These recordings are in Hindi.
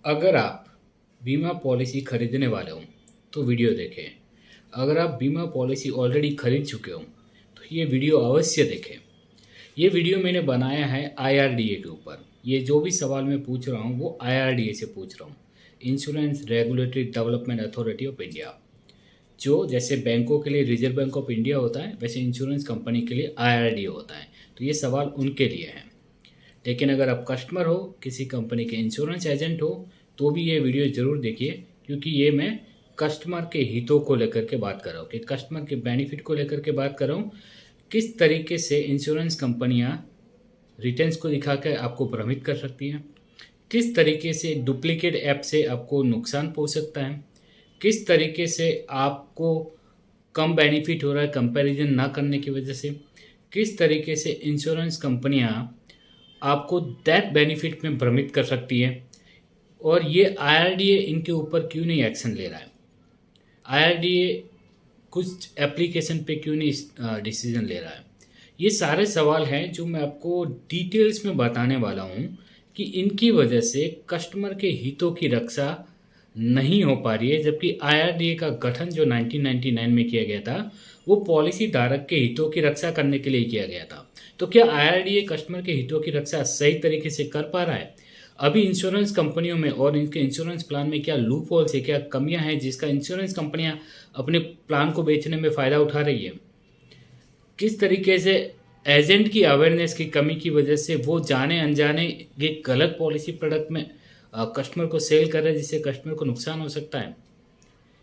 अगर आप बीमा पॉलिसी खरीदने वाले हो तो वीडियो देखें। अगर आप बीमा पॉलिसी ऑलरेडी खरीद चुके हो तो ये वीडियो अवश्य देखें। ये वीडियो मैंने बनाया है आईआरडीए के ऊपर। ये जो भी सवाल मैं पूछ रहा हूँ वो आईआरडीए से पूछ रहा हूँ, insurance regulatory development authority of India. जो जैसे बैंकों के लिए रिजर्व बैंक ऑफ इंडिया होता है, वैसे इंश्योरेंस कंपनी के लिए आईआरडीए होता है। तो ये सवाल उनके लिए है। लेकिन अगर आप कस्टमर हो, किसी कंपनी के इंश्योरेंस एजेंट हो, तो भी ये वीडियो ज़रूर देखिए, क्योंकि ये मैं कस्टमर के हितों को लेकर के बात कर रहा हूँ, कि कस्टमर के बेनिफिट को लेकर के बात कर रहा हूँ। किस तरीके से इंश्योरेंस कंपनियाँ रिटर्न्स को दिखा कर आपको भ्रमित कर सकती हैं, किस तरीके से डुप्लीकेट ऐप से आपको नुकसान पहुँच सकता है, किस तरीके से आपको कम बेनिफिट हो रहा है कंपैरिजन ना करने की वजह से, किस तरीके से इंश्योरेंस कंपनियां आपको दैट बेनिफिट में भ्रमित कर सकती है, और ये आईआरडीए इनके ऊपर क्यों नहीं एक्शन ले रहा है, आईआरडीए कुछ एप्लीकेशन पे क्यों नहीं डिसीजन ले रहा है। ये सारे सवाल हैं जो मैं आपको डिटेल्स में बताने वाला हूँ कि इनकी वजह से कस्टमर के हितों की रक्षा नहीं हो पा रही है। जबकि आईआरडीए का गठन जो 1999 में किया गया था वो पॉलिसी धारक के हितों की रक्षा करने के लिए किया गया था। तो क्या आईआरडीए कस्टमर के हितों की रक्षा सही तरीके से कर पा रहा है? अभी इंश्योरेंस कंपनियों में और इनके इंश्योरेंस प्लान में क्या लूप होल्स है, क्या कमियां हैं जिसका इंश्योरेंस कंपनियां अपने प्लान को बेचने में फ़ायदा उठा रही है? किस तरीके से एजेंट की अवेयरनेस की कमी की वजह से वो जाने अनजाने एक गलत पॉलिसी प्रोडक्ट में कस्टमर को सेल कर रहे हैं, जिससे कस्टमर को नुकसान हो सकता है?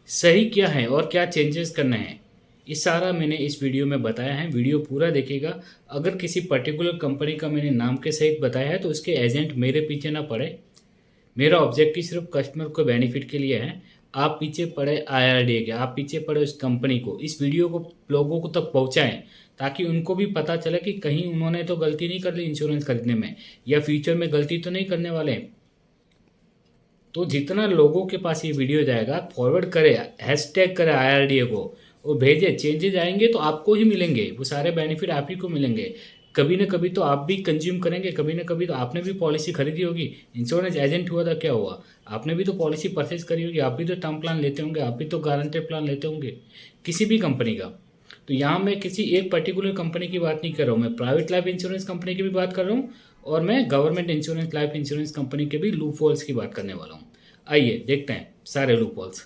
सही क्या है और क्या चेंजेस करने हैं, ये सारा मैंने इस वीडियो में बताया है। वीडियो पूरा देखिएगा। अगर किसी पर्टिकुलर कंपनी का मैंने नाम के सहित बताया है तो उसके एजेंट मेरे पीछे ना पड़े। मेरा ऑब्जेक्टिव सिर्फ कस्टमर को बेनिफिट के लिए है। आप पीछे पड़े आईआरडीए के, आप पीछे पड़े उस कंपनी को। इस वीडियो को लोगों को तक पहुंचाएं ताकि उनको भी पता चले कि कहीं उन्होंने तो गलती नहीं कर ली इंश्योरेंस खरीदने में, या फ्यूचर में गलती तो नहीं करने वाले। तो जितना लोगों के पास ये वीडियो जाएगा, फॉरवर्ड करे, हैशटैग करे आईआरडीए को, वो भेजे, चेंजेज आएंगे तो आपको ही मिलेंगे, वो सारे बेनिफिट आप ही को मिलेंगे। कभी ना कभी तो आप भी कंज्यूम करेंगे, कभी ना कभी तो आपने भी पॉलिसी खरीदी होगी। इंश्योरेंस एजेंट हुआ था, क्या हुआ? आपने भी तो पॉलिसी परचेज करी होगी, आप भी तो टर्म प्लान लेते होंगे, आप भी तो गारंटेड प्लान लेते होंगे किसी भी कंपनी का। तो यहाँ मैं किसी एक पर्टिकुलर कंपनी की बात नहीं कर रहा हूँ, मैं प्राइवेट लाइफ इंश्योरेंस कंपनी की भी बात कर रहा हूँ, और मैं government insurance life insurance company के भी लूप होल्स की बात करने वाला हूँ। आइए देखते हैं सारे लूप होल्स।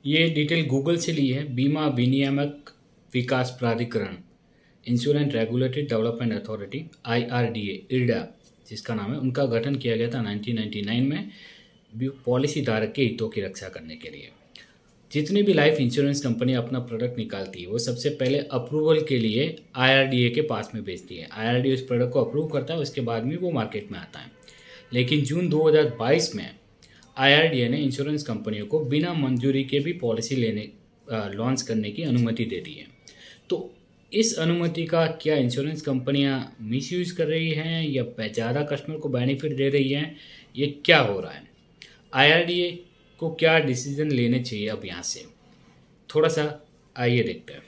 ये डिटेल गूगल से ली है। बीमा विनियामक विकास प्राधिकरण, insurance regulatory development authority, IRDA, IRDA जिसका नाम है, उनका गठन किया गया था 1999 में पॉलिसी धारक के हितों की रक्षा करने के लिए। जितनी भी लाइफ इंश्योरेंस कंपनी अपना प्रोडक्ट निकालती है वो सबसे पहले अप्रूवल के लिए आईआरडीए के पास में भेजती है। आईआरडीए उस प्रोडक्ट को अप्रूव करता है, उसके बाद में वो मार्केट में आता है। लेकिन जून 2022 में आईआरडीए ने इंश्योरेंस कंपनियों को बिना मंजूरी के भी पॉलिसी लॉन्च करने की अनुमति दे दी है। तो इस अनुमति का क्या इंश्योरेंस कंपनियां मिसयूज़ कर रही हैं या ज़्यादा कस्टमर को बेनिफिट दे रही हैं, ये क्या हो रहा है? आईआरडीए को क्या डिसीजन लेने चाहिए अब यहाँ से, थोड़ा सा आइए देखते हैं।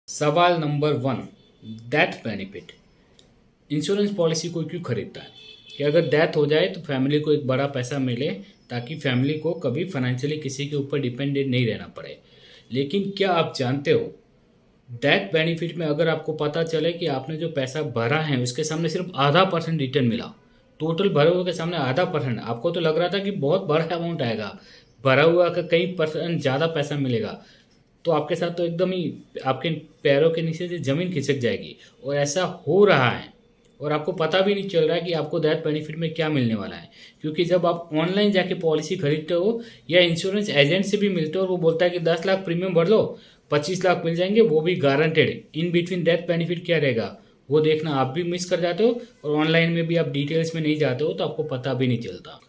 सवाल number 1, death benefit. Insurance policy कोई क्यों खरीदता है? कि अगर डेथ हो जाए तो फैमिली को एक बड़ा पैसा मिले, ताकि फैमिली को कभी फाइनेंशियली किसी के ऊपर डिपेंडेंट नहीं रहना पड़े। लेकिन क्या आप जानते हो, डेथ बेनिफिट में अगर आपको पता चले कि आपने जो पैसा भरा है उसके सामने सिर्फ आधा % रिटर्न मिला, टोटल भरे हुए के सामने आधा %, आपको तो लग रहा था कि बहुत बड़ा अमाउंट आएगा, भरा हुआ का कई % ज़्यादा पैसा मिलेगा, तो आपके साथ तो एकदम ही आपके पैरों के नीचे से ज़मीन खिसक जाएगी। और ऐसा हो रहा है, और आपको पता भी नहीं चल रहा है कि आपको डेथ बेनिफिट में क्या मिलने वाला है। क्योंकि जब आप ऑनलाइन जाके पॉलिसी खरीदते हो या इंश्योरेंस एजेंट से भी मिलते हो और वो बोलता है कि 10 लाख प्रीमियम भर लो, 25 लाख मिल जाएंगे, वो भी guaranteed, in between death benefit क्या रहेगा वो देखना आप भी मिस कर जाते हो, और ऑनलाइन में भी आप डिटेल्स में नहीं जाते हो तो आपको पता भी नहीं चलता।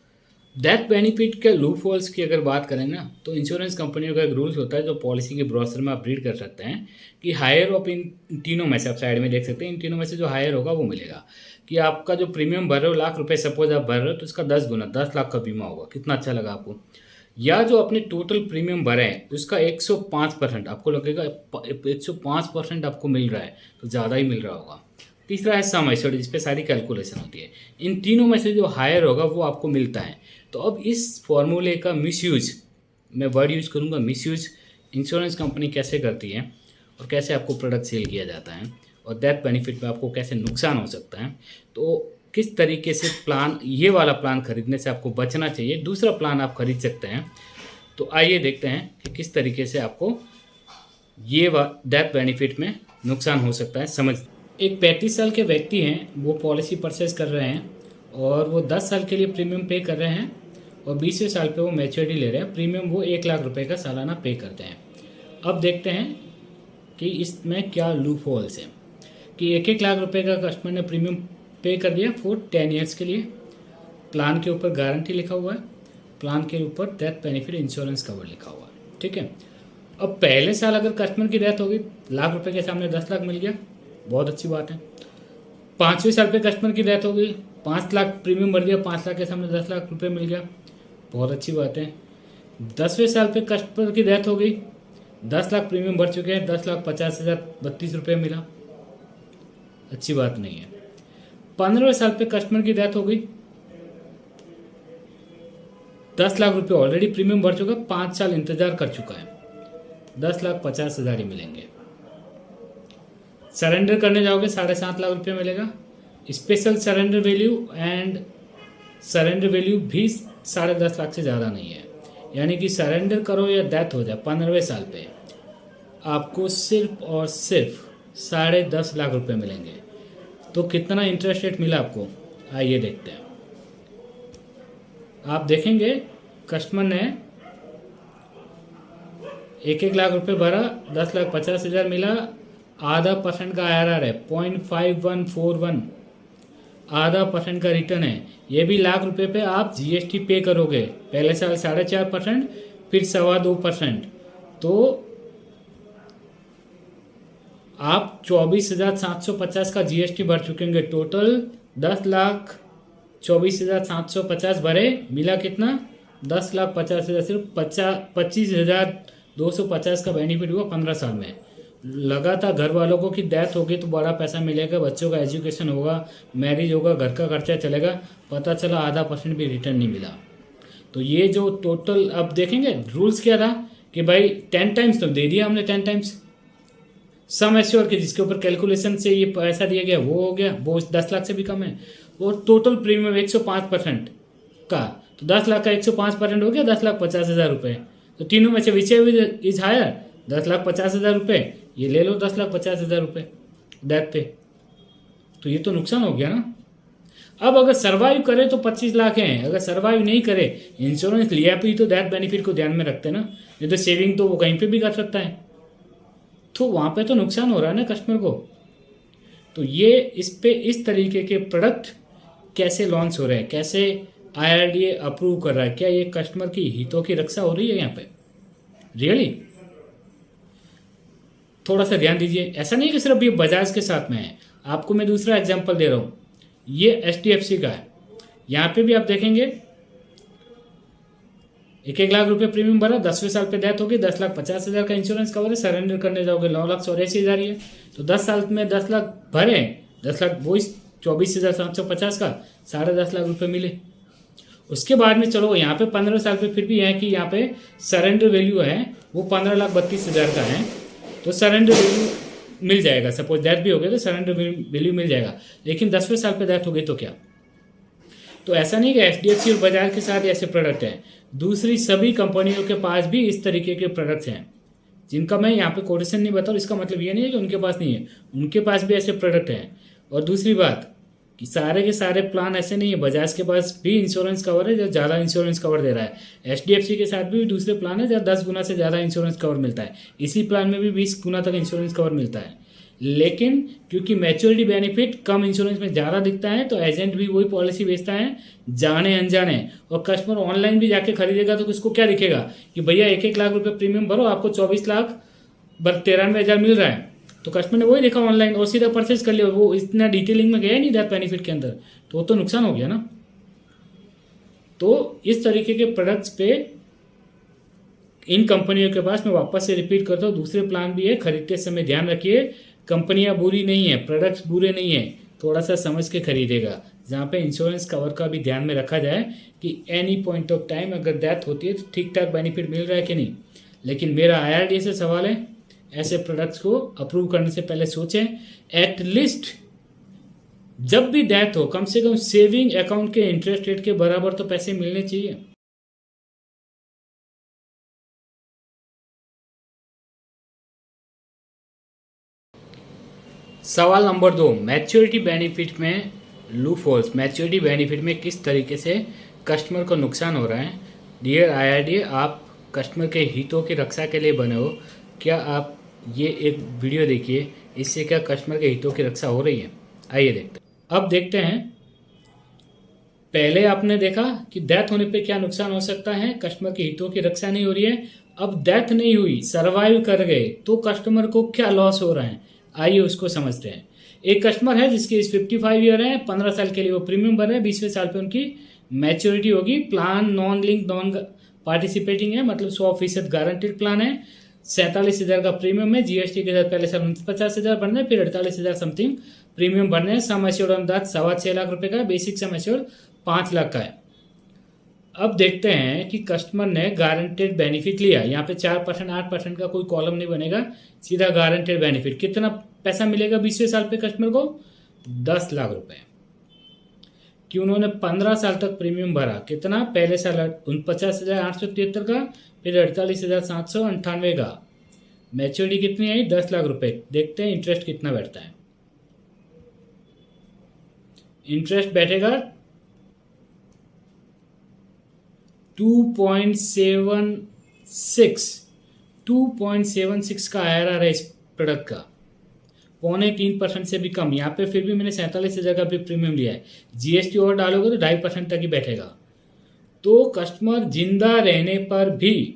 डेथ बेनिफिट के लूप होल्स की अगर बात करें ना, तो इंश्योरेंस कंपनियों का एक रूल्स होता है जो पॉलिसी के ब्रोशर में आप रीड कर सकते हैं, कि हायर ऑफ इन तीनों में से, आप साइड में देख सकते हैं, इन तीनों में से जो हायर होगा वो मिलेगा। कि आपका जो प्रीमियम भर रहे हो ₹1,00,000 सपोज आप भर रहे हो, तो उसका 10 गुना 10 लाख का बीमा होगा। कितना अच्छा लगा आपको? या जो अपने टोटल प्रीमियम भरे हैं उसका 105% आपको लगेगा, 105% आपको मिल रहा है तो ज़्यादा ही मिल रहा होगा। तीसरा है सम एश्योर्ड, जिस पे सारी कैलकुलेशन होती है। इन तीनों में से जो हायर होगा वो आपको मिलता है। तो अब इस फॉर्मूले का मिसयूज, मैं वर्ड यूज करूँगा मिसयूज, इंश्योरेंस कंपनी कैसे करती है और कैसे आपको प्रोडक्ट सेल किया जाता है और डेथ बेनिफिट में आपको कैसे नुकसान हो सकता है, तो किस तरीके से प्लान, ये वाला प्लान खरीदने से आपको बचना चाहिए, दूसरा प्लान आप खरीद सकते हैं। तो आइए देखते हैं कि किस तरीके से आपको ये डेथ बेनिफिट में नुकसान हो सकता है। समझ, एक 35 साल के व्यक्ति हैं, वो पॉलिसी परचेज कर रहे हैं और वो 10 साल के लिए प्रीमियम पे कर रहे हैं और 20वें साल पे वो मैच्योरिटी ले रहे हैं। प्रीमियम वो 1 लाख रुपए का सालाना पे करते हैं। अब देखते हैं कि इसमें क्या लूप होल्स हैं कि 1-1 लाख रुपए का कस्टमर ने प्रीमियम पे कर दिया फॉर 10 ईयर्स के लिए। प्लान के ऊपर गारंटी लिखा हुआ है, प्लान के ऊपर डेथ बेनिफिट इंश्योरेंस कवर लिखा हुआ है, ठीक है। अब पहले साल अगर कस्टमर की डेथ हो गई, लाख रुपए के सामने 10 लाख मिल गया, बहुत अच्छी बात है। 5वें साल पे कस्टमर की डेथ हो गई, 5 लाख प्रीमियम भर दिया, 5 लाख के सामने 10 लाख रुपए मिल गया, बहुत अच्छी बात है। 10वें साल पे कस्टमर की डेथ हो गई, 10 लाख प्रीमियम भर चुके हैं, 10,50,032 रुपये मिला, अच्छी बात नहीं है। 15वें साल पे कस्टमर की डेथ हो गई, 10 लाख रुपये ऑलरेडी प्रीमियम भर चुका, 5 साल इंतजार कर चुका है, 10,50,000 ही मिलेंगे। सरेंडर करने जाओगे 7.5 लाख रुपये मिलेगा। Special surrender value and surrender value भी 10.5 लाख से ज़्यादा नहीं है, यानी कि सरेंडर करो या डेथ हो जाए 15वें साल पे आपको सिर्फ और सिर्फ 10.5 लाख रुपये मिलेंगे। तो कितना इंटरेस्ट रेट मिला आपको, आइए देखते हैं। आप देखेंगे कस्टमर ने 1-1 लाख रुपये भरा, 10,50,000 मिला, आधा % का IRR है 0.5141, आधा % का रिटर्न है। ये भी लाख रुपए पे आप GST पे करोगे, पहले साल 4.5%, फिर 2.25%, तो आप 24,750 का GST भर चुकेंगे। टोटल 10,24,750 भरे, मिला कितना, 10,50,000, सिर्फ 25,250 का बेनिफिट हुआ 15 साल में। लगातार घर वालों को की डेथ होगी तो बड़ा पैसा मिलेगा, बच्चों का एजुकेशन होगा, मैरिज होगा, घर का खर्चा चलेगा, पता चला आधा % भी रिटर्न नहीं मिला। तो ये जो टोटल, अब देखेंगे रूल्स क्या था कि भाई 10 टाइम्स तो दे दिया हमने, 10 टाइम्स सम एश्योर के जिसके ऊपर कैलकुलेशन से ये पैसा दिया गया वो हो गया, वो 10 लाख से भी कम है। और टोटल प्रीमियम 105% का, तो 10 लाख का 105% हो गया 10,50,000 रुपये। तो तीनों में से विच इज हायर, 10,50,000 रुपये, ये ले लो 10,50,000 रुपये डेथ पे, तो ये तो नुकसान हो गया ना। अब अगर सर्वाइव करे तो 25 लाख हैं, अगर सर्वाइव नहीं करे, इंश्योरेंस लिया भी तो डेथ बेनिफिट को ध्यान में रखते हैं ना, नहीं तो सेविंग तो वो कहीं पे भी कर सकता है, तो वहाँ पे तो नुकसान हो रहा है ना कस्टमर को। तो ये इस पे इस तरीके के प्रोडक्ट कैसे लॉन्च हो रहे हैं, कैसे IRDA अप्रूव कर रहा है, क्या ये कस्टमर की हितों की रक्षा हो रही है यहाँ पे रियली? थोड़ा सा ध्यान दीजिए। ऐसा नहीं कि सिर्फ ये बजाज के साथ में है, आपको मैं दूसरा एग्जांपल दे रहा हूँ, ये HDFC का है। यहाँ पे भी आप देखेंगे 1-1 लाख रुपए प्रीमियम भरा, 10वें साल पे डेथ होगी, 10,50,000 का इंश्योरेंस कवर है, सरेंडर करने जाओगे 9,84,000 ही है। तो 10 साल में 10 लाख भरे, 10 लाख वो 24,750 का 10.5 लाख रुपए मिले। उसके बाद में चलो यहाँ पे 15 साल पे फिर भी है कि यहाँ पे सरेंडर वैल्यू है वो 15,32,000 का है, तो सरेंडर वैल्यू मिल जाएगा। सपोज डेथ भी हो गया तो सरेंडर वैल्यू मिल जाएगा, लेकिन 10वें साल पे डेथ हो गई तो क्या? तो ऐसा नहीं कि HDFC और बजाज के साथ ऐसे प्रोडक्ट हैं, दूसरी सभी कंपनियों के पास भी इस तरीके के प्रोडक्ट्स हैं, जिनका मैं यहाँ पे कोटेशन नहीं बता रहा। इसका मतलब ये नहीं है कि उनके पास नहीं है, उनके पास भी ऐसे प्रोडक्ट हैं। और दूसरी बात कि सारे के सारे प्लान ऐसे नहीं है, बजाज के पास भी इंश्योरेंस कवर है जो ज़्यादा इंश्योरेंस कवर दे रहा है, HDFC के साथ भी दूसरे प्लान है जहाँ 10 गुना से ज़्यादा इंश्योरेंस कवर मिलता है, इसी प्लान में भी 20 गुना तक इंश्योरेंस कवर मिलता है। लेकिन क्योंकि मैच्योरिटी बेनिफिट कम इंश्योरेंस में ज़्यादा दिखता है तो एजेंट भी वही पॉलिसी बेचता है जाने अनजाने, और कस्टमर ऑनलाइन भी जाके खरीदेगा तो उसको क्या दिखेगा कि भैया 1-1 लाख रुपए प्रीमियम भरो, आपको 24,93,000 मिल रहा है, तो कस्टमर ने वही देखा ऑनलाइन और सीधा परचेज कर लिया, वो इतना डिटेलिंग में गया नहीं डेथ बेनिफिट के अंदर, तो वो तो नुकसान हो गया ना। तो इस तरीके के प्रोडक्ट्स पे इन कंपनियों के पास, मैं वापस से रिपीट करता हूँ, दूसरे प्लान भी है, खरीदते समय ध्यान रखिए, कंपनियां बुरी नहीं है, प्रोडक्ट्स बुरे नहीं है, थोड़ा सा समझ के खरीदेगा, जहाँ पे इंश्योरेंस कवर का भी ध्यान में रखा जाए कि एनी पॉइंट ऑफ टाइम अगर डेथ होती है तो ठीक ठाक बेनिफिट मिल रहा है कि नहीं। लेकिन मेरा IRDA से सवाल है, ऐसे प्रोडक्ट्स को अप्रूव करने से पहले सोचें, एटलीस्ट जब भी डेथ हो कम से कम सेविंग अकाउंट के इंटरेस्ट रेट के बराबर तो पैसे मिलने चाहिए। सवाल नंबर 2, मैच्योरिटी बेनिफिट में लूप होल्स, मैच्योरिटी बेनिफिट में किस तरीके से कस्टमर को नुकसान हो रहा है। डियर IRDA, आप कस्टमर के हितों की रक्षा के लिए बने हो, क्या आप ये एक वीडियो देखिए, इससे क्या कस्टमर के हितों की रक्षा हो रही है। आइए देखते हैं। अब देखते हैं, पहले आपने देखा कि डेथ होने पे क्या नुकसान हो सकता है, कस्टमर के हितों की रक्षा नहीं हो रही है। अब डेथ नहीं हुई, सर्वाइव कर गए, तो कस्टमर को क्या लॉस हो रहा है, आइए उसको समझते हैं। एक कस्टमर है जिसकी एज 55 ईयर है, 15 साल के लिए वो प्रीमियम भर रहे हैं, 20वें साल पे उनकी मैच्योरिटी होगी। Plan non link non participating है, मतलब 100% गारंटेड प्लान है। 47,000 का प्रीमियम है, GST के साथ पहले साल 50,000 भरना है, फिर 48,000 समथिंग प्रीमियम भरना है। सम एश्योर्ड अनुदान 6.25 लाख रुपए का, बेसिक सम एश्योर्ड 5 लाख का है। अब देखते हैं कि कस्टमर ने गारंटेड बेनिफिट लिया, यहाँ पे 4% 8% का कोई कॉलम नहीं बनेगा, सीधा गारंटेड बेनिफिट। कितना पैसा मिलेगा 20वें साल पे कस्टमर को, 10 लाख रुपए, कि उन्होंने 15 साल तक प्रीमियम भरा। कितना, पहले साल 49,873 का, फिर 48,798 का, मैच्योरिटी कितनी आई, 10 लाख रुपए। देखते हैं इंटरेस्ट कितना बैठता है। इंटरेस्ट बैठेगा 2.76 का IRR है इस प्रोडक्ट का, 2.25% से भी कम। यहाँ पे फिर भी मैंने 47,000 का भी प्रीमियम लिया है, GST और डालोगे तो 2.5% तक ही बैठेगा। तो कस्टमर जिंदा रहने पर भी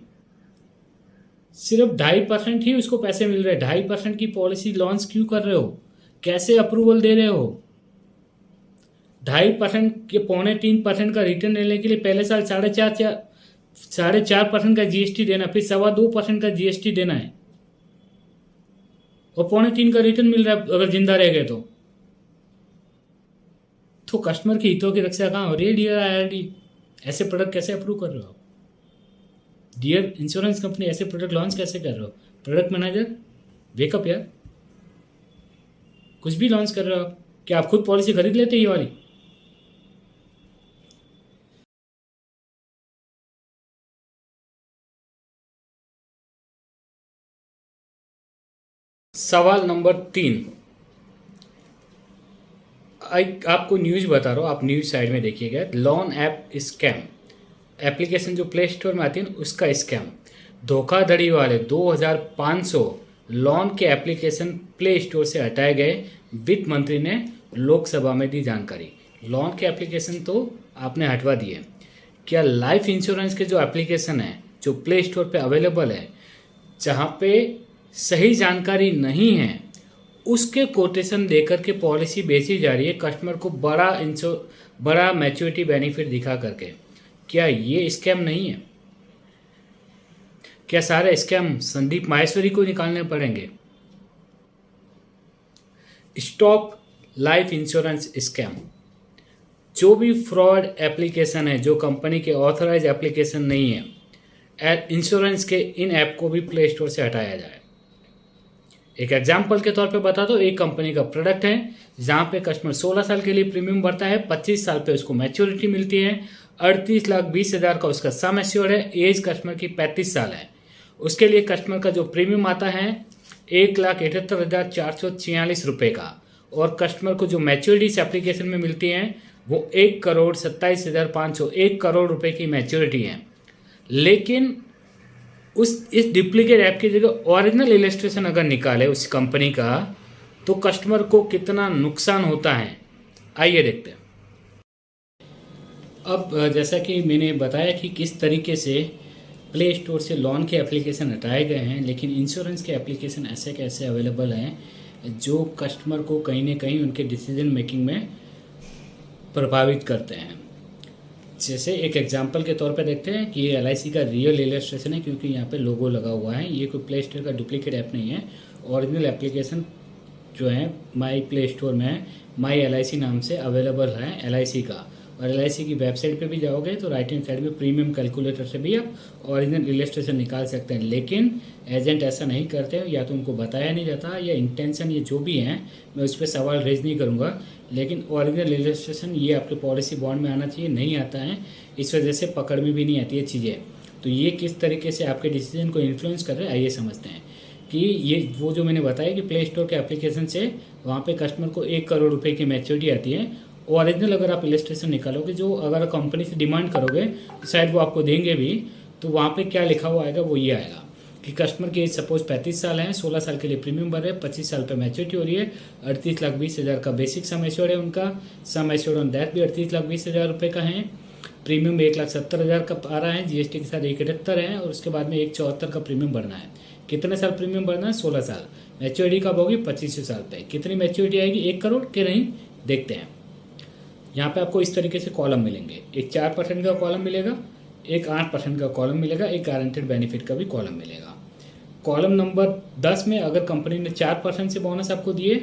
सिर्फ 2.5% ही उसको पैसे मिल रहे हैं। 2.5% की पॉलिसी लॉन्च क्यों कर रहे हो, कैसे अप्रूवल दे रहे हो। 2.5% के 2.25% का रिटर्न लेने के लिए पहले साल 4.5% का GST देना, फिर 2.25% का GST देना है, और 2.25 का रिटर्न मिल रहा है अगर जिंदा रह गए तो कस्टमर के हितों की रक्षा कहाँ हो रही है। डियर IRDA, ऐसे प्रोडक्ट कैसे अप्रूव कर रहे हो आप। डियर इंश्योरेंस कंपनी, ऐसे प्रोडक्ट लॉन्च कैसे कर रहे हो। प्रोडक्ट मैनेजर वेकअप यार, कुछ भी लॉन्च कर रहे हो आप। क्या आप खुद पॉलिसी खरीद लेते ये वाली। सवाल नंबर 3, आपको न्यूज़ बता रहा हूँ, आप न्यूज़ साइड में देखिएगा। लोन ऐप स्कैम, एप्लीकेशन जो प्ले स्टोर में आती है ना, उसका स्कैम। धोखाधड़ी वाले 2,500 लोन के एप्लीकेशन प्ले स्टोर से हटाए गए, वित्त मंत्री ने लोकसभा में दी जानकारी। लोन के एप्लीकेशन तो आपने हटवा दिए, क्या लाइफ इंश्योरेंस के जो एप्लीकेशन है जो प्ले स्टोर पे अवेलेबल है, जहाँ पे सही जानकारी नहीं है, उसके कोटेशन देकर के पॉलिसी बेची जा रही है कस्टमर को बड़ा मैच्योरिटी बेनिफिट दिखा करके। क्या ये स्कैम नहीं है। क्या सारे स्कैम संदीप माहेश्वरी को निकालने पड़ेंगे। Stop life insurance scam. जो भी फ्रॉड एप्लीकेशन है, जो कंपनी के ऑथराइज एप्लीकेशन नहीं है, इंश्योरेंस के इन ऐप को भी प्ले स्टोर से हटाया जाए। एक एग्जाम्पल के तौर पे बता दो, एक कंपनी का प्रोडक्ट है जहाँ पे कस्टमर 16 साल के लिए प्रीमियम भरता है, 25 साल पे उसको मैच्योरिटी मिलती है, 38,20,000 का उसका सम एश्योर्ड है, एज कस्टमर की 35 साल है। उसके लिए कस्टमर का जो प्रीमियम आता है 1,78,446 रुपये का, और कस्टमर को जो मैच्योरिटी इस एप्लीकेशन में मिलती है वो 1,27,500, 1 करोड़ रुपए की मैच्योरिटी है। लेकिन इस डुप्लीकेट ऐप की जगह ओरिजिनल इलस्ट्रेशन अगर निकाले उस कंपनी का, तो कस्टमर को कितना नुकसान होता है, आइए देखते हैं। अब जैसा कि मैंने बताया कि किस तरीके से प्ले स्टोर से लोन के एप्लीकेशन हटाए गए हैं, लेकिन इंश्योरेंस के एप्लीकेशन ऐसे कैसे अवेलेबल हैं जो कस्टमर को कहीं ना कहीं उनके डिसीजन मेकिंग में प्रभावित करते हैं। जैसे एक एग्जांपल के तौर पे देखते हैं कि ये LIC का रियल इलस्ट्रेशन है, क्योंकि यहाँ पे लोगो लगा हुआ है। ये कोई प्ले स्टोर का डुप्लीकेट ऐप नहीं है, ओरिजिनल एप्लीकेशन जो है माई प्ले स्टोर में है। माई LIC नाम से अवेलेबल है LIC का। और LIC की वेबसाइट पे भी जाओगे तो राइट हैंड साइड में प्रीमियम कैलकुलेटर से भी आप ओरिजिनल इलस्ट्रेशन निकाल सकते हैं। लेकिन एजेंट ऐसा नहीं करते, या तो उनको बताया नहीं जाता, या इंटेंशन ये जो भी है मैं उस पर सवाल रेज नहीं करूँगा। लेकिन ओरिजिनल इलस्ट्रेशन ये आपके पॉलिसी बॉन्ड में आना चाहिए, नहीं आता है, इस वजह से पकड़ में भी नहीं आती है चीज़ें। तो ये किस तरीके से आपके डिसीजन को इन्फ्लुएंस कर रहे हैं आइए समझते हैं। कि ये वो जो मैंने बताया कि प्ले स्टोर के एप्लीकेशन से वहाँ पे कस्टमर को 1 करोड़ रुपए की मैच्योरिटी आती है। ओरिजिनल अगर आप इलस्ट्रेशन निकालोगे, जो अगर कंपनी से डिमांड करोगे तो शायद वो आपको देंगे भी, तो वहाँ पे क्या लिखा हुआ आएगा वो ये आएगा कि कस्टमर की एज सपोज 35 साल है, 16 साल के लिए प्रीमियम भर रहे हैं, 25 साल पे मैच्योरिटी हो रही है, 38,20,000 का बेसिक सम एश्योर्ड है उनका, सम एश्योर्ड ऑन डेथ भी 38,20,000 रुपये का है, प्रीमियम 1,70,000 का आ रहा है, GST के साथ 1,78 है, और उसके बाद में 1,74 का प्रीमियम भरना है। कितने साल प्रीमियम भरना है? 16 साल। मैच्योरिटी कब होगी? 25 साल पे। कितनी मैच्योरिटी आएगी? 1 करोड़ के नहीं, देखते हैं। यहाँ पे आपको इस तरीके से कॉलम मिलेंगे, एक 4% का कॉलम मिलेगा, एक 8% का कॉलम मिलेगा, एक गारंटेड बेनिफिट का भी कॉलम मिलेगा। कॉलम नंबर 10 में अगर कंपनी ने 4% से बोनस आपको दिए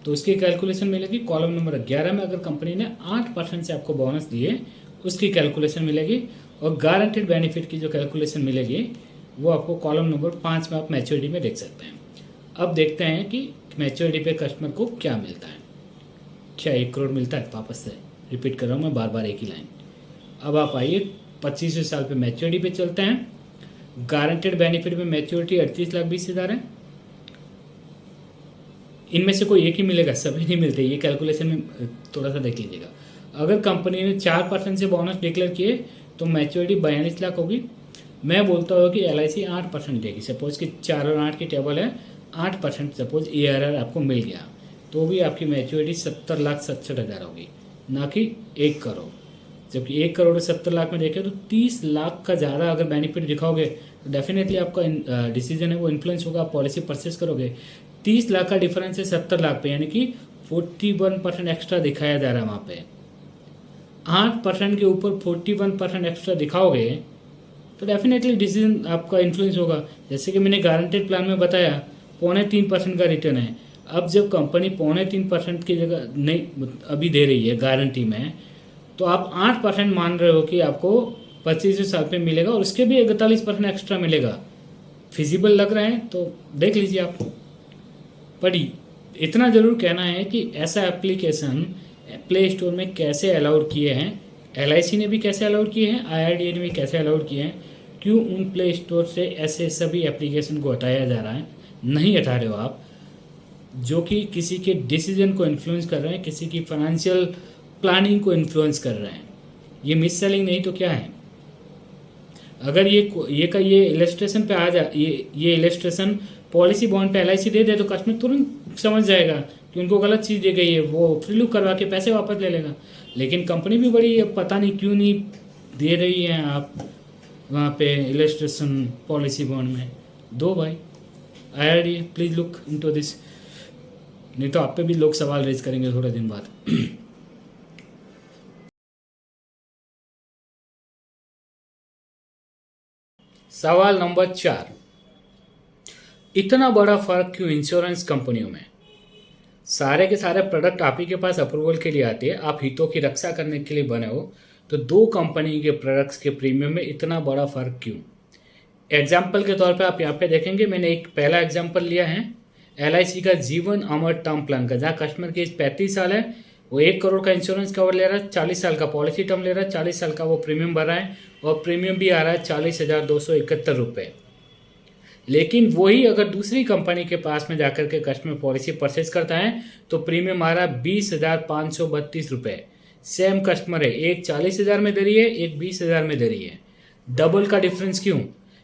तो उसकी कैलकुलेशन मिलेगी। कॉलम नंबर 11 में अगर कंपनी ने 8% से आपको बोनस दिए उसकी कैलकुलेशन मिलेगी। और गारंटेड बेनिफिट की जो कैलकुलेशन मिलेगी वो आपको कॉलम नंबर 5 में आप मैच्योरिटी में देख सकते हैं। अब देखते हैं कि मैच्योरिटी पे कस्टमर को क्या मिलता है। क्या 1 करोड़ मिलता है? वापस से रिपीट कर रहा हूँ मैं बार बार एक ही लाइन। अब आप आइए 25 साल पे मैच्योरिटी पे चलते हैं। गारंटेड बेनिफिट में मैच्योरिटी 38,20,000 है। इनमें से कोई एक ही मिलेगा, सभी नहीं मिलते, ये कैलकुलेशन में थोड़ा सा देख लीजिएगा। अगर कंपनी ने 4% से बोनस डिक्लेयर किए तो मैच्योरिटी 42 लाख होगी। मैं बोलता हूँ कि LIC 8% देगी। सपोज कि 4 और 8 की टेबल है, 8% सपोज ARR आपको मिल गया तो भी आपकी मैच्योरिटी 70,67,000 होगी, ना कि 1 करोड़। जबकि 1 करोड़ 70 लाख में देखें तो 30 लाख का ज़्यादा अगर बेनिफिट दिखाओगे तो डेफिनेटली आपका डिसीजन है वो इन्फ्लुएंस होगा, आप पॉलिसी परचेस करोगे। 30 लाख का डिफरेंस है 70 लाख पे, यानी कि 41% एक्स्ट्रा दिखाया जा रहा है वहाँ पे। 8% के ऊपर 41% एक्स्ट्रा दिखाओगे तो डेफिनेटली डिसीजन आपका इन्फ्लुएंस होगा। जैसे कि मैंने गारंटेड प्लान में बताया 0.25% का रिटर्न है। अब जब कंपनी 0.25% की जगह नहीं अभी दे रही है गारंटी में, तो आप 8% मान रहे हो कि आपको 25 साल पे मिलेगा और उसके भी 41% एक्स्ट्रा मिलेगा। फिजिबल लग रहा है तो देख लीजिए आप। पर इतना ज़रूर कहना है कि ऐसा एप्लीकेशन प्ले स्टोर में कैसे अलाउड किए हैं, LIC ने भी कैसे अलाउड किए हैं, IRDA ने भी कैसे अलाउड किए हैं, क्यों उन प्ले स्टोर से ऐसे सभी एप्लीकेशन को हटाया जा रहा है? नहीं हटा रहे हो आप, जो कि किसी के डिसीजन को इन्फ्लुएंस कर रहे हैं, किसी की फाइनेंशियल प्लानिंग को इन्फ्लुएंस कर रहे हैं। ये मिस सेलिंग नहीं तो क्या है? अगर ये इलस्ट्रेशन पे आ जा, ये इलस्ट्रेशन पॉलिसी बॉन्ड पे LIC दे दे तो कस्टमर तुरंत समझ जाएगा कि उनको गलत चीज़ दी गई है, वो फ्री लुक करवा के पैसे वापस ले लेगा। लेकिन कंपनी भी बड़ी पता नहीं क्यों नहीं दे रही है आप वहाँ पे इलस्ट्रेशन पॉलिसी बॉन्ड में। दो भाई, IRDA please look into this, नहीं तो आप पे भी लोग सवाल रेज करेंगे थोड़े दिन बाद। सवाल नंबर 4, इतना बड़ा फर्क क्यों इंश्योरेंस कंपनियों में? सारे के सारे प्रोडक्ट आप ही के पास अप्रूवल के लिए आते हैं, आप हितों की रक्षा करने के लिए बने हो, तो दो कंपनी के प्रोडक्ट्स के प्रीमियम में इतना बड़ा फर्क क्यों? एग्जाम्पल के तौर पे आप यहाँ पे देखेंगे, मैंने एक पहला एग्जाम्पल लिया है LIC का जीवन अमर टर्म प्लान का, जहाँ कस्टमर की एज 35 साल है, वो 1 करोड़ का इंश्योरेंस कवर ले रहा है, 40 साल का पॉलिसी टर्म ले रहा है, 40 साल का वो प्रीमियम भर रहा है और प्रीमियम भी आ रहा है 40,271 रुपये। लेकिन वही अगर दूसरी कंपनी के पास में जाकर के कस्टमर पॉलिसी परचेज करता है तो प्रीमियम आ रहा है 20,532 रुपये। सेम कस्टमर है, एक 40,000 में दे रही है, एक 20,000 में दे रही है। डबल का डिफरेंस क्यों?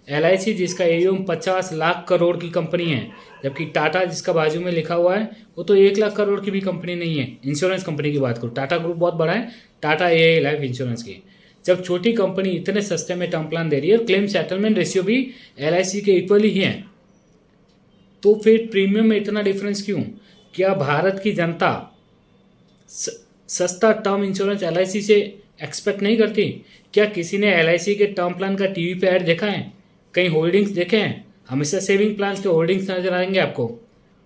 LIC जिसका AUM 50 लाख करोड़ की कंपनी है, जबकि टाटा जिसका बाजू में लिखा हुआ है वो तो 1 लाख करोड़ की भी कंपनी नहीं है। इंश्योरेंस कंपनी की बात करूँ, टाटा ग्रुप बहुत बड़ा है, टाटा AIA लाइफ इंश्योरेंस की। जब छोटी कंपनी इतने सस्ते में टर्म प्लान दे रही है और क्लेम सेटलमेंट रेशियो भी LIC के इक्वली ही है, तो फिर प्रीमियम में इतना डिफरेंस क्यों? क्या भारत की जनता सस्ता टर्म इंश्योरेंस LIC से एक्सपेक्ट नहीं करती? क्या किसी ने LIC के टर्म प्लान का टीवी पे ऐड देखा है? कहीं होल्डिंग्स देखे हैं? हमेशा सेविंग प्लान के होल्डिंग्स नजर आएंगे आपको।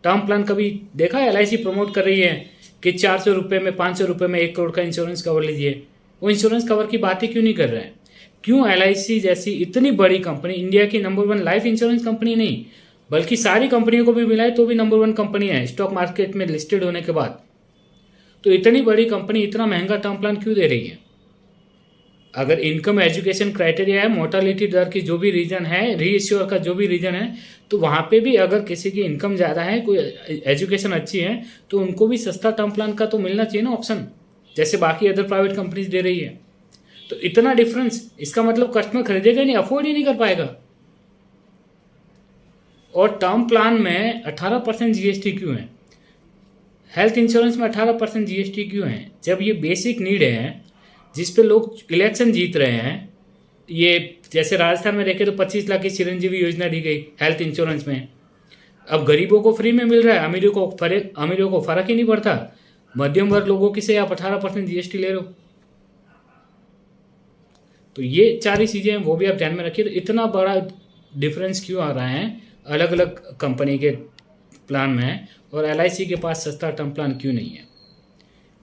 टर्म प्लान कभी देखा है LIC प्रमोट कर रही है कि 400 रुपये में 500 रुपये में 1 करोड़ का इंश्योरेंस कवर लीजिए। वो इंश्योरेंस कवर की बातें क्यों नहीं कर रहे हैं? क्यों LIC जैसी इतनी बड़ी कंपनी, इंडिया की नंबर 1 लाइफ इंश्योरेंस कंपनी नहीं बल्कि सारी कंपनियों को भी मिलाए तो भी नंबर 1 कंपनी है स्टॉक मार्केट में लिस्टेड होने के बाद, तो इतनी बड़ी कंपनी इतना महंगा टर्म प्लान क्यों दे रही है? अगर इनकम एजुकेशन क्राइटेरिया है, मोर्टालिटी दर की जो भी रीजन है, रीइश्योर का जो भी रीजन है, तो वहाँ पे भी अगर किसी की इनकम ज़्यादा है, कोई एजुकेशन अच्छी है, तो उनको भी सस्ता टर्म प्लान का तो मिलना चाहिए ना ऑप्शन, जैसे बाकी अदर प्राइवेट कंपनीज दे रही है। तो इतना डिफरेंस, इसका मतलब कस्टमर खरीदेगा नहीं, अफोर्ड ही नहीं कर पाएगा। और टर्म प्लान में 18% GST क्यों है? हेल्थ इंश्योरेंस में 18% GST क्यों है? जब ये बेसिक नीड है जिस पे लोग इलेक्शन जीत रहे हैं। ये जैसे राजस्थान में देखे तो 25 लाख की चिरंजीवी योजना दी गई हेल्थ इंश्योरेंस में। अब गरीबों को फ्री में मिल रहा है, अमीरों को फर्क ही नहीं पड़ता। मध्यम वर्ग लोगों की से आप 18% GST ले रहे हो। तो ये 4 ही चीज़ें हैं, वो भी आप ध्यान में रखिए। तो इतना बड़ा डिफरेंस क्यों आ रहा है अलग अलग कंपनी के प्लान में, और LIC के पास सस्ता टर्म प्लान क्यों नहीं है?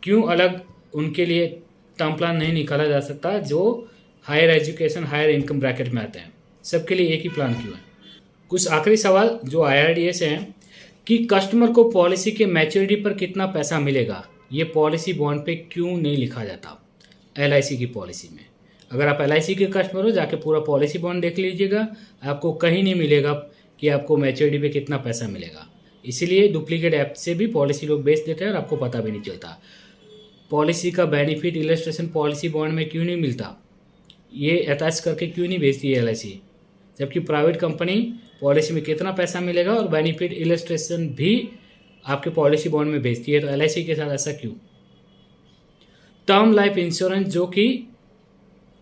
क्यों अलग उनके लिए टर्म प्लान नहीं निकाला जा सकता जो higher education, higher income bracket में आते हैं? सबके लिए एक ही प्लान क्यों है? कुछ आखिरी सवाल जो IRDA से हैं कि कस्टमर को पॉलिसी के मैच्योरिटी पर कितना पैसा मिलेगा, ये पॉलिसी बॉन्ड पे क्यों नहीं लिखा जाता LIC की पॉलिसी में? अगर आप LIC के कस्टमर हो, जाके पूरा पॉलिसी बॉन्ड देख लीजिएगा, आपको कहीं नहीं मिलेगा कि आपको मैच्योरिटी पे कितना पैसा मिलेगा। इसीलिए डुप्लीकेट ऐप से भी पॉलिसी लोग बेच देते हैं और आपको पता भी नहीं चलता। पॉलिसी का बेनिफिट इलस्ट्रेशन पॉलिसी बॉन्ड में क्यों नहीं मिलता, ये अटैच करके क्यों नहीं बेचती है LIC, जबकि प्राइवेट कंपनी पॉलिसी में कितना पैसा मिलेगा और बेनिफिट इलस्ट्रेशन भी आपके पॉलिसी बॉन्ड में बेचती है। तो LIC के साथ ऐसा क्यों? टर्म लाइफ इंश्योरेंस, जो कि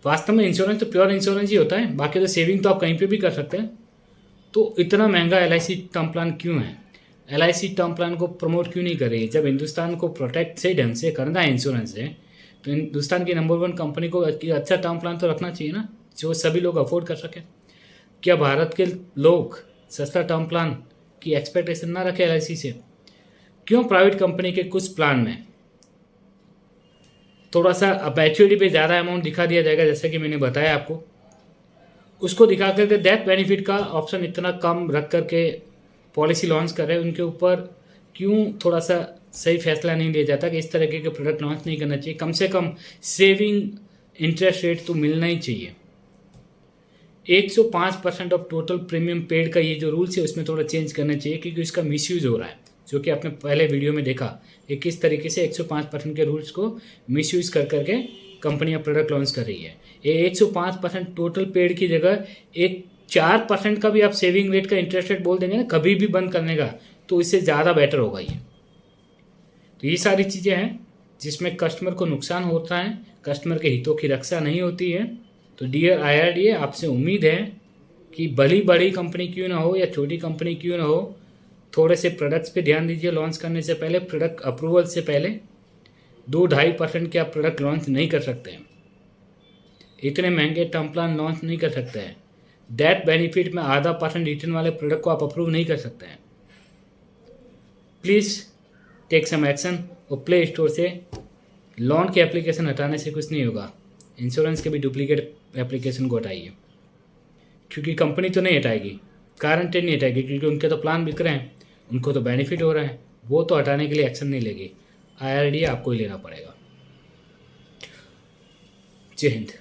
वास्तव में इंश्योरेंस तो प्योर इंश्योरेंस ही होता है, बाकी तो सेविंग तो आप कहीं पे भी कर सकते हैं। तो इतना महंगा LIC टर्म प्लान क्यों है? LIC टर्म प्लान को प्रमोट क्यों नहीं कर रही है? जब हिंदुस्तान को प्रोटेक्ट से ढंग से करना है इंश्योरेंस से, तो हिंदुस्तान की नंबर 1 कंपनी को अच्छा टर्म प्लान तो रखना चाहिए ना, जो सभी लोग अफोर्ड कर सकें। क्या भारत के लोग सस्ता टर्म प्लान की एक्सपेक्टेशन ना रखें LIC से? क्यों प्राइवेट कंपनी के कुछ प्लान में थोड़ा सा मैच्योरिटी पे ज़्यादा अमाउंट दिखा दिया जाएगा, जैसे कि मैंने बताया आपको, उसको दिखा करके डेथ बेनिफिट का ऑप्शन इतना कम रख करके पॉलिसी लॉन्च कर रहे हैं, उनके ऊपर क्यों थोड़ा सा सही फैसला नहीं लिया जाता कि इस तरीके के प्रोडक्ट लॉन्च नहीं करना चाहिए? कम से कम सेविंग इंटरेस्ट रेट तो मिलना ही चाहिए। 105% ऑफ टोटल प्रीमियम पेड का ये जो रूल्स है उसमें थोड़ा चेंज करना चाहिए, क्योंकि इसका मिसयूज हो रहा है, जो कि आपने पहले वीडियो में देखा कि किस तरीके से 105% के रूल्स को मिसयूज कर करके कंपनियां प्रोडक्ट लॉन्च कर रही है। ये 105% टोटल पेड की जगह एक 4% का भी आप सेविंग रेट का इंटरेस्ट रेट बोल देंगे ना कभी भी बंद करने का, तो इससे ज़्यादा बेटर होगा ये। तो ये सारी चीज़ें हैं जिसमें कस्टमर को नुकसान होता है, कस्टमर के हितों की रक्षा नहीं होती है। तो डियर IRDA, आपसे उम्मीद है कि भली बड़ी कंपनी क्यों ना हो या छोटी कंपनी क्यों ना हो, थोड़े से प्रोडक्ट्स पे ध्यान दीजिए लॉन्च करने से पहले। प्रोडक्ट अप्रूवल से पहले 2-2.5% के आप प्रोडक्ट लॉन्च नहीं कर सकते हैं, इतने महंगे टर्म प्लान लॉन्च नहीं कर सकते हैं। डेथ बेनिफिट में 0.5% रिटर्न वाले प्रोडक्ट को आप अप्रूव नहीं कर सकते हैं। प्लीज़ टेक सम एक्शन, और प्ले स्टोर से लोन के एप्लीकेशन हटाने से कुछ नहीं होगा, इंश्योरेंस के भी डुप्लीकेट एप्लीकेशन को हटाइए, क्योंकि कंपनी तो नहीं हटाएगी, गारंटेड नहीं हटाएगी, क्योंकि उनके तो प्लान बिक रहे हैं, उनको तो बेनिफिट हो रहा है, वो तो हटाने के लिए एक्शन नहीं लेगी। IRDA आपको ही लेना पड़ेगा। जय हिंद।